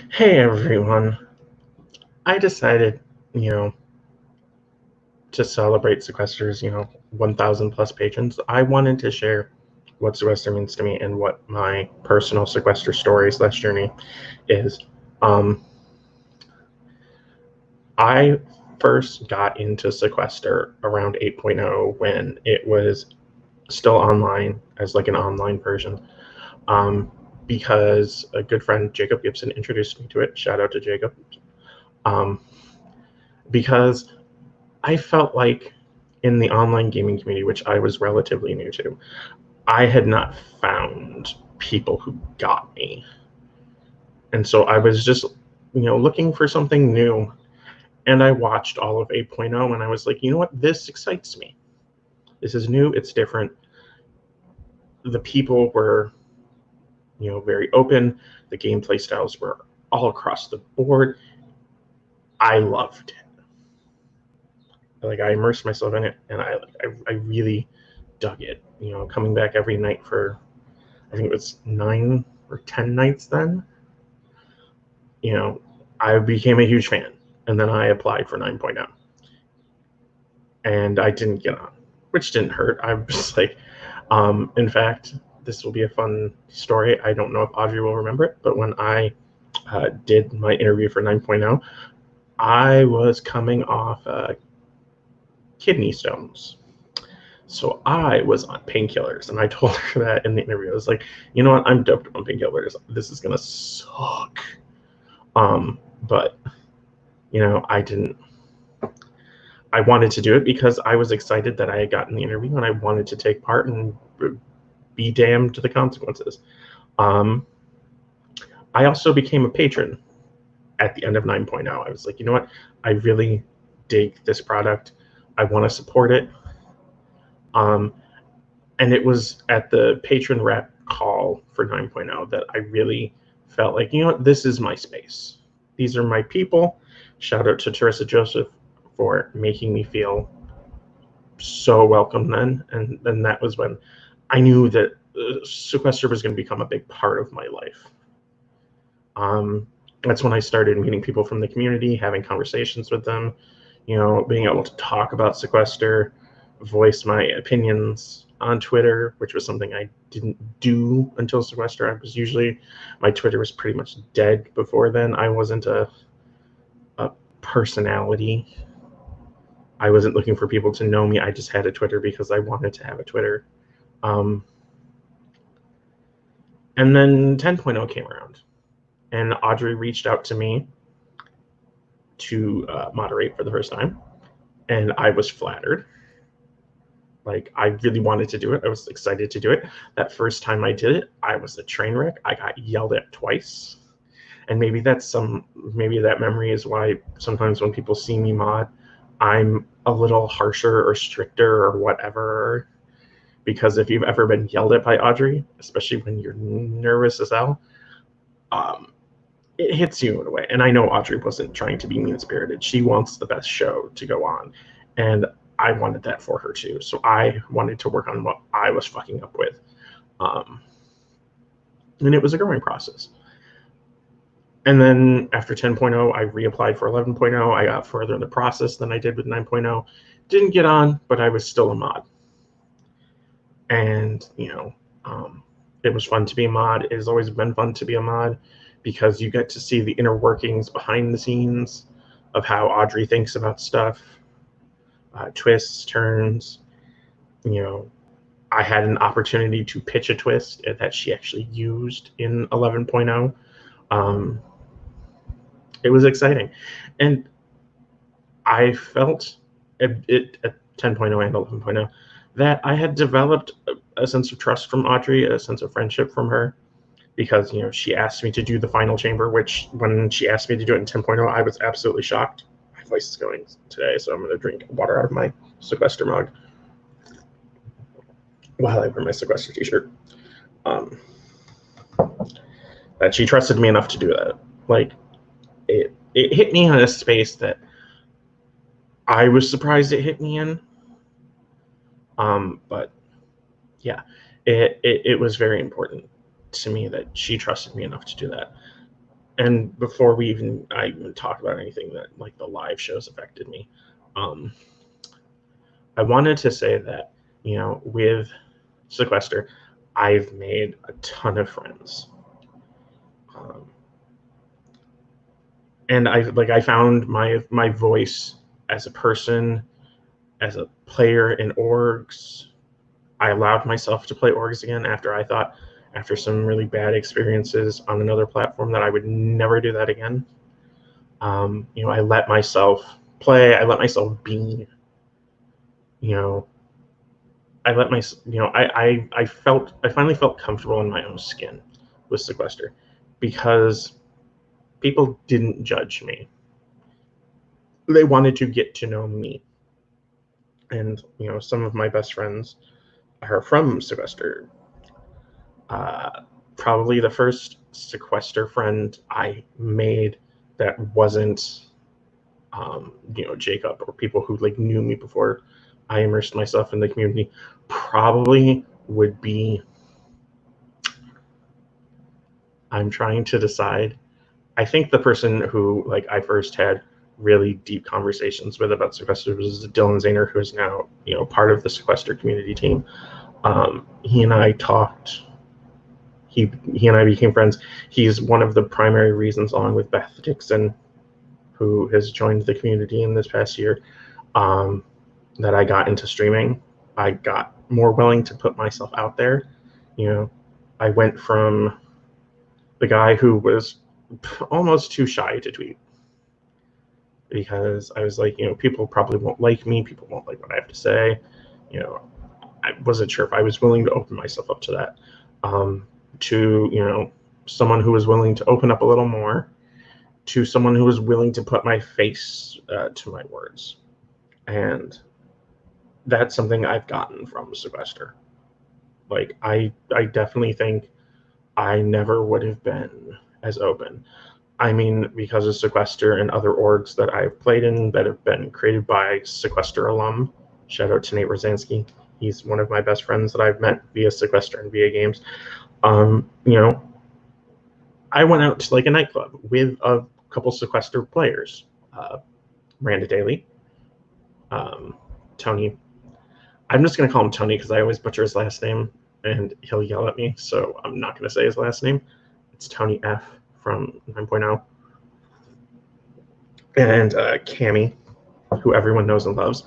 Hey everyone. I decided, you know, to celebrate Sequester's, 1,000 plus patrons. I wanted to share what Sequester means to me and what my personal Sequester story/journey is. Um, I first got into Sequester around 8.0 when it was still online as like an online version. Um, because a good friend, Jacob Gibson, introduced me to it. Shout out to Jacob. Um, because I felt like in the online gaming community, which I was relatively new to, I had not found people who got me. And so I was just, looking for something new. And I watched all of 8.0 and I was like, you know what? This excites me. This is new. It's different. The people were, very open. The gameplay styles were all across the board. I loved it. Like I immersed myself in it and I really dug it. Coming back every night for I think it was 9 or 10 nights then. I became a huge fan, and then I applied for 9.0, and I didn't get on, which didn't hurt. I was like, in fact, this will be a fun story. I don't know if Audrey will remember it, but when I did my interview for 9.0, I was coming off kidney stones. So I was on painkillers, and I told her that in the interview. I was like, you know what? I'm doped on painkillers. This is gonna suck. But I didn't. I wanted to do it because I was excited that I had gotten the interview, and I wanted to take part and be damned to the consequences. Um, I also became a patron at the end of 9.0. I was like, you know what? I really dig this product. I want to support it. And it was at the patron rep call for 9.0 that I really felt like, you know what? This is my space. These are my people. Shout out to Teresa Joseph for making me feel so welcome then. And then that was when I knew that Sequester was going to become a big part of my life. That's when I started meeting people from the community, having conversations with them, being able to talk about Sequester, voice my opinions on Twitter, which was something I didn't do until Sequester. My Twitter was pretty much dead before then. I wasn't a personality. I wasn't looking for people to know me. I just had a Twitter because I wanted to have a Twitter. And then 10.0 came around, and Audrey reached out to me to moderate for the first time, and I was flattered. Like, I really wanted to do it. I was excited to do it. That first time I did it, I was a train wreck. I got yelled at twice. And maybe that memory is why sometimes when people see me mod, I'm a little harsher or stricter or whatever. Because if you've ever been yelled at by Audrey, especially when you're nervous as hell, it hits you in a way. And I know Audrey wasn't trying to be mean-spirited. She wants the best show to go on. And I wanted that for her too. So I wanted to work on what I was fucking up with. And it was a growing process. And then after 10.0, I reapplied for 11.0. I got further in the process than I did with 9.0. Didn't get on, but I was still a mod. And, it was fun to be a mod. It has always been fun to be a mod because you get to see the inner workings behind the scenes of how Audrey thinks about stuff, twists, turns. I had an opportunity to pitch a twist that she actually used in 11.0. It was exciting. And I felt it at 10.0 and 11.0 that I had developed a sense of trust from Audrey, a sense of friendship from her, because she asked me to do the final chamber, which when she asked me to do it in 10.0, I was absolutely shocked. My voice is going today, so I'm going to drink water out of my Sequester mug while I wear my Sequester t-shirt. That she trusted me enough to do that. Like, it hit me in a space that I was surprised it hit me in. But yeah, it was very important to me that she trusted me enough to do that. And before I even talk about anything that like the live shows affected me, um, I wanted to say that, with Sequester, I've made a ton of friends. Um, and I found my voice as a person, as a player in orgs. I allowed myself to play orgs again after some really bad experiences on another platform that I would never do that again. I let myself play. I let myself be. You know, I let my I finally felt comfortable in my own skin with Sequester because people didn't judge me. They wanted to get to know me, and some of my best friends are from Sequester. Uh, Probably the first Sequester friend I made that wasn't Jacob or people who like knew me before I immersed myself in the community probably would be. I'm trying to decide. I think the person who like I first had really deep conversations with about Sequester was Dylan Zahner, who is now part of the Sequester community team. He and I talked. He and I became friends. He's one of the primary reasons, along with Beth Dixon, who has joined the community in this past year, um, that I got into streaming. I got more willing to put myself out there. I went from the guy who was almost too shy to tweet because I was like, people probably won't like me. People won't like what I have to say. You know, I wasn't sure if I was willing to open myself up to that. To, someone who was willing to open up a little more, to someone who was willing to put my face to my words. And that's something I've gotten from Sequester. Like, I definitely think I never would have been as open. I mean, because of Sequester and other orgs that I've played in that have been created by Sequester alum. Shout out to Nate Rosansky. He's one of my best friends that I've met via Sequester and via games. Um, you know, I went out to like a nightclub with a couple Sequester players. Miranda Daly, um, Tony. I'm just going to call him Tony because I always butcher his last name and he'll yell at me, so I'm not going to say his last name. It's Tony F from 9.0. And Cammy, who everyone knows and loves.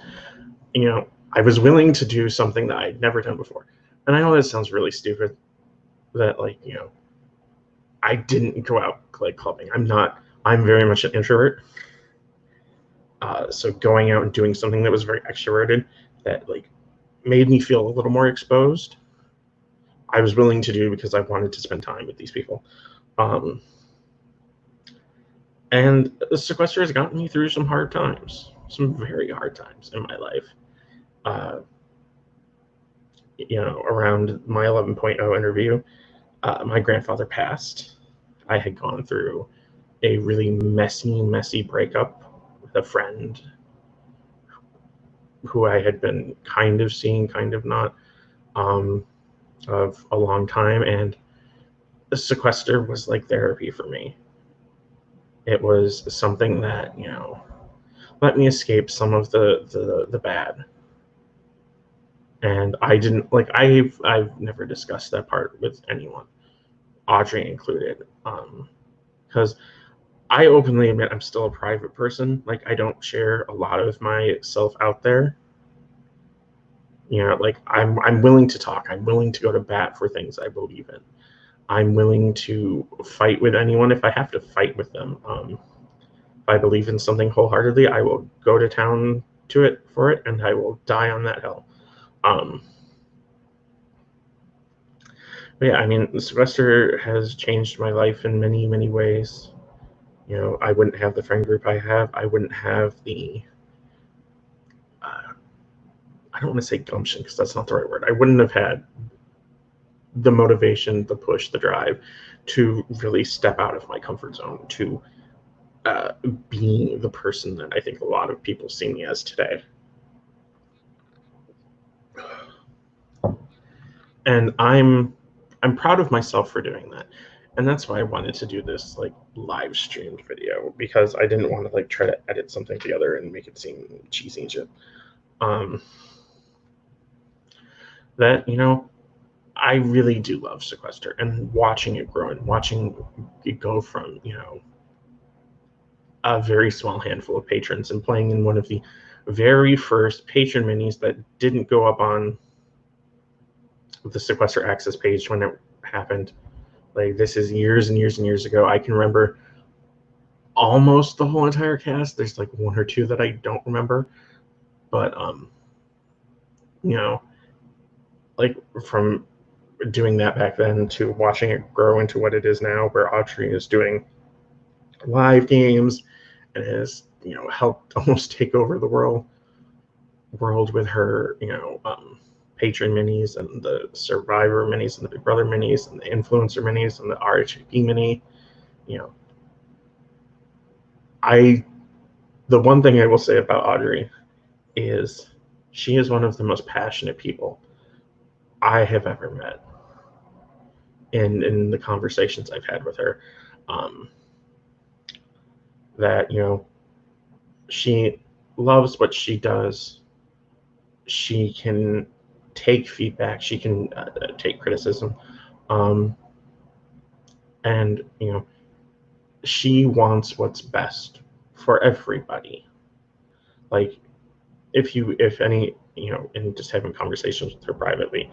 I was willing to do something that I'd never done before. And I know this sounds really stupid, that I didn't go out like clubbing. I'm very much an introvert. So going out and doing something that was very extroverted, that like made me feel a little more exposed, I was willing to do because I wanted to spend time with these people. And the Sequester has gotten me through some hard times, some very hard times in my life. Around my 11.0 interview, my grandfather passed. I had gone through a really messy breakup with a friend who I had been kind of seeing, kind of not, of a long time. And the Sequester was like therapy for me. It was something that, let me escape some of the bad. And I didn't like I've never discussed that part with anyone, Audrey included, because I openly admit I'm still a private person. Like, I don't share a lot of myself out there. Like I'm willing to talk. I'm willing to go to bat for things I believe in. I'm willing to fight with anyone if I have to fight with them. If I believe in something wholeheartedly, I will go to town to it for it, and I will die on that hill. But yeah, I mean, Sequester has changed my life in many, many ways. I wouldn't have the friend group I have. I wouldn't have the, I don't want to say gumption because that's not the right word. I wouldn't have had the motivation, the push, the drive to really step out of my comfort zone, to be the person that I think a lot of people see me as today. And I'm proud of myself for doing that. And that's why I wanted to do this like live streamed video, because I didn't want to like try to edit something together and make it seem cheesy and shit. That, I really do love Sequester, and watching it grow and watching it go from, a very small handful of patrons and playing in one of the very first patron minis that didn't go up on the Sequester Access page when it happened. Like, this is years and years and years ago. I can remember almost the whole entire cast. There's like one or two that I don't remember, but like from doing that back then to watching it grow into what it is now, where Audrey is doing live games and has helped almost take over the world with her patron minis and the Survivor minis and the Big Brother minis and the Influencer minis and the RHAP mini. The one thing I will say about Audrey is she is one of the most passionate people I have ever met in the conversations I've had with her. That she loves what she does. She can take feedback. She can take criticism, and she wants what's best for everybody. Like, if any, and just having conversations with her privately.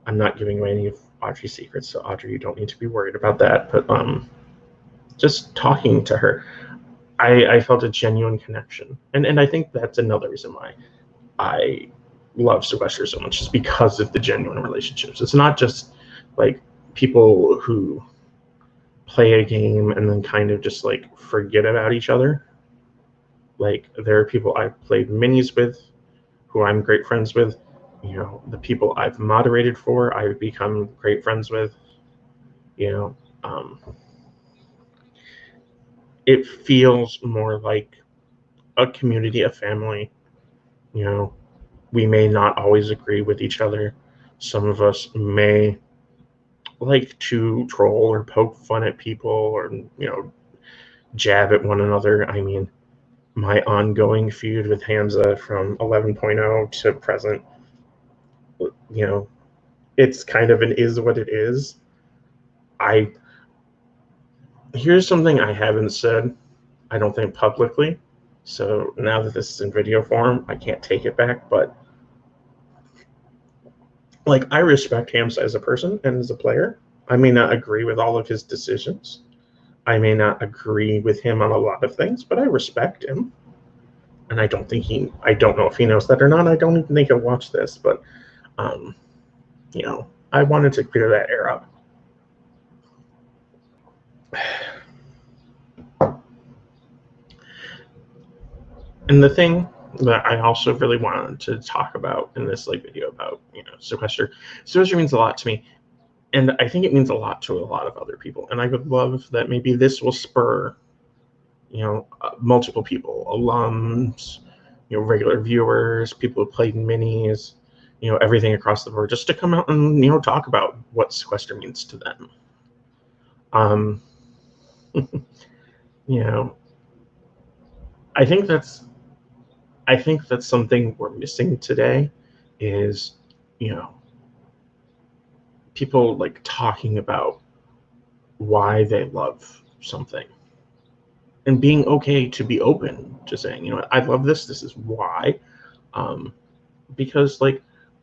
I'm not giving away any of Audrey's secrets, so Audrey, you don't need to be worried about that. But just talking to her, I felt a genuine connection, and I think that's another reason why I love Sequester so much, is because of the genuine relationships. It's not just like people who play a game and then kind of just like forget about each other. Like, there are people I've played minis with who I'm great friends with. The people I've moderated for, I've become great friends with. It feels more like a community, a family. We may not always agree with each other. Some of us may like to troll or poke fun at people, or jab at one another. I mean, my ongoing feud with Hamza from 11.0 to present, it's kind of an is what it is. Here's something I haven't said, I don't think, publicly. So now that this is in video form, I can't take it back. But like, I respect Hamza as a person and as a player. I may not agree with all of his decisions. I may not agree with him on a lot of things, but I respect him. And I don't know if he knows that or not. I don't even think he'll watch this, but I wanted to clear that air up. And the thing that I also really wanted to talk about in this video about Sequester means a lot to me, and I think it means a lot to a lot of other people. And I would love that maybe this will spur multiple people, alums, regular viewers, people who played in minis, everything across the board, just to come out and talk about what Sequester means to them. I think that's something we're missing today, is people like talking about why they love something and being okay to be open to saying, I love this. This is why. Because like,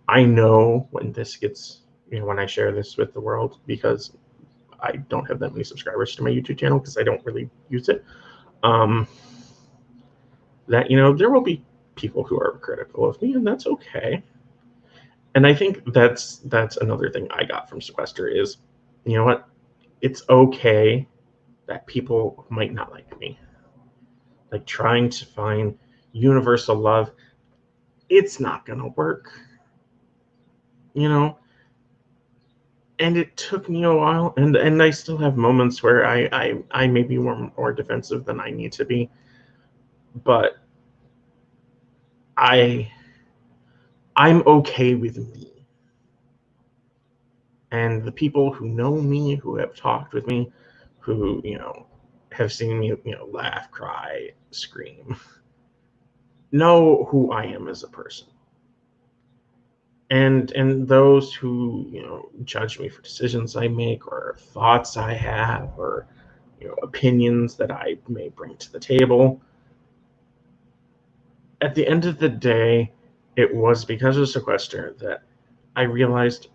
I know when this gets, when I share this with the world, because I don't have that many subscribers to my YouTube channel because I don't really use it, that there will be people who are critical of me, and that's okay. And I think that's another thing I got from Sequester is, what, it's okay that people might not like me. Like, trying to find universal love, it's not gonna work, and it took me a while, and I still have moments where I may be more defensive than I need to be, but I'm okay with me, And the people who know me, who have talked with me, who, have seen me, laugh, cry, scream, know who I am as a person. And those who, judge me for decisions I make or thoughts I have or, opinions that I may bring to the table, at the end of the day, it was because of Sequester that I realized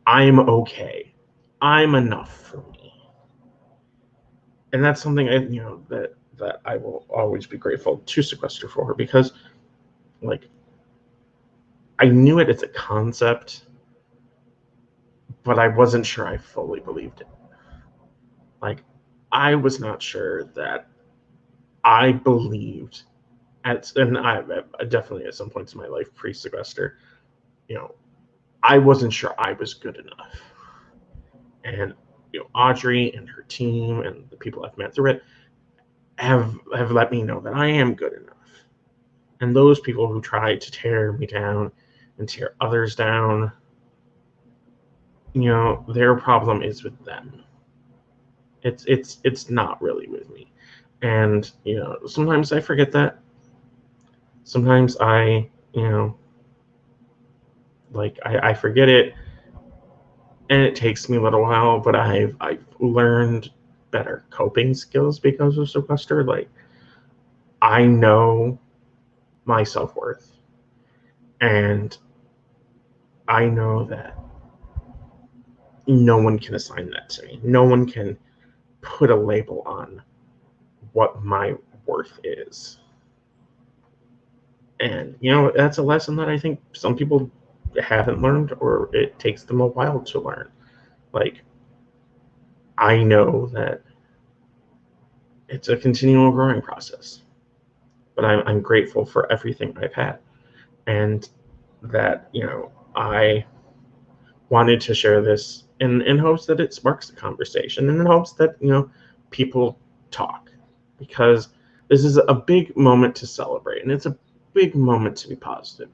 I'm okay. I'm enough for me. And that's something that I will always be grateful to Sequester for, because like I knew it as a concept, but I wasn't sure I fully believed it. Like I was not sure that I believed and I definitely at some points in my life pre-Sequester, I wasn't sure I was good enough. And Audrey and her team and the people I've met through it have let me know that I am good enough. And those people who try to tear me down and tear others down, their problem is with them. It's not really with me. And sometimes I forget that. Sometimes I forget it, and it takes me a little while, but I've learned better coping skills because of Sequester. Like I know my self-worth, and I know that no one can assign that to me. No one can put a label on what my worth is. And that's a lesson that I think some people haven't learned, or it takes them a while to learn. Like I know that it's a continual growing process, but I'm grateful for everything I've had, and that I wanted to share this in hopes that it sparks a conversation, and in hopes that people talk, because this is a big moment to celebrate, and it's a big moment to be positive,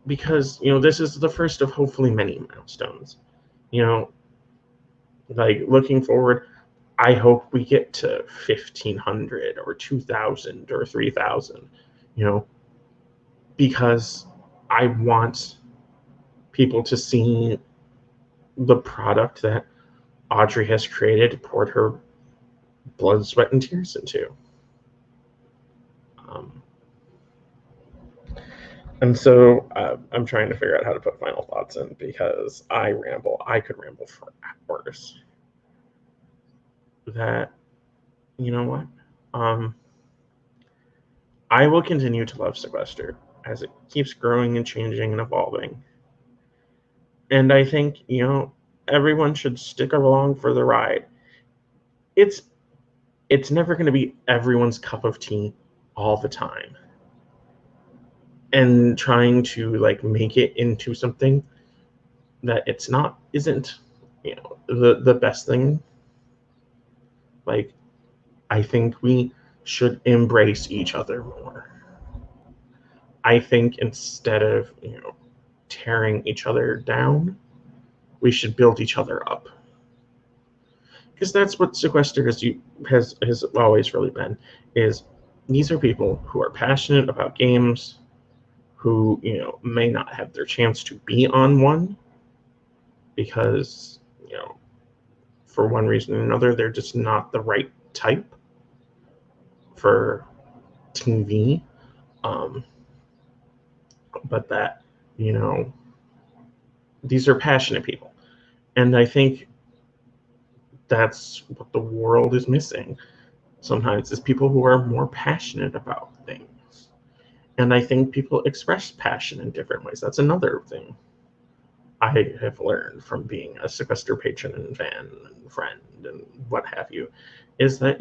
because this is the first of hopefully many milestones. Like looking forward, I hope we get to 1,500 or 2,000 or 3,000, because I want people to see the product that Audrey has created, poured her blood, sweat, and tears into. And so I'm trying to figure out how to put final thoughts in, because I ramble. I could ramble for hours. That, you know what? I will continue to love Sequester as it keeps growing and changing and evolving. And I think, everyone should stick along for the ride. It's never going to be everyone's cup of tea all the time. And trying to make it into something that it's not isn't the best thing. Like I think we should embrace each other more. I think instead of tearing each other down, we should build each other up, because that's what Sequester has always really been. Is these are people who are passionate about games, who may not have their chance to be on one because for one reason or another they're just not the right type for TV. But that these are passionate people, and I think that's what the world is missing sometimes, is people who are more passionate about things. And I think people express passion in different ways. That's another thing I have learned from being a Sequester patron and fan and friend and what have you, is that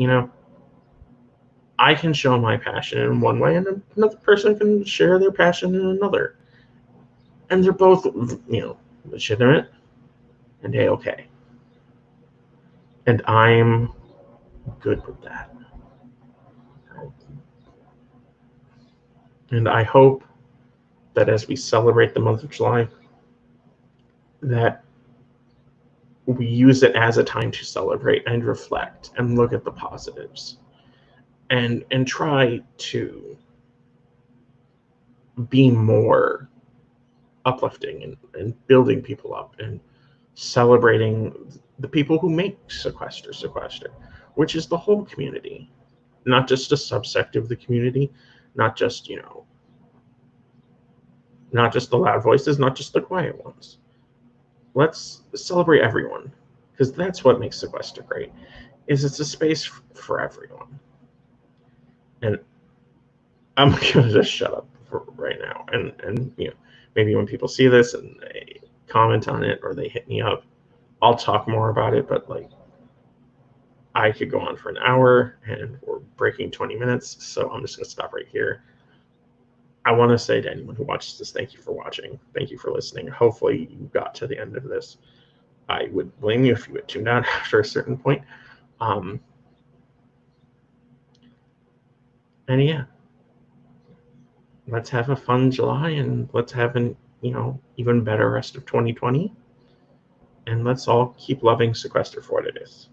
I can show my passion in one way, and another person can share their passion in another, and they're both legitimate and okay. And I'm good with that. And I hope that as we celebrate the month of July, that we use it as a time to celebrate and reflect and look at the positives and try to be more uplifting and building people up and celebrating the people who make Sequester, which is the whole community, not just a subsect of the community, not just, not just the loud voices, not just the quiet ones. Let's celebrate everyone, because that's what makes Sequester great, is it's a space for everyone. And I'm gonna just shut up for right now, and maybe when people see this and they comment on it or they hit me up, I'll talk more about it. But like, I could go on for an hour, and we're breaking 20 minutes, so I'm just gonna stop right here. I want to say to anyone who watches this, thank you for watching. Thank you for listening. Hopefully you got to the end of this. I would blame you if you had tuned out after a certain point. And yeah, let's have a fun July, and let's have an even better rest of 2020. And let's all keep loving Sequester for what it is.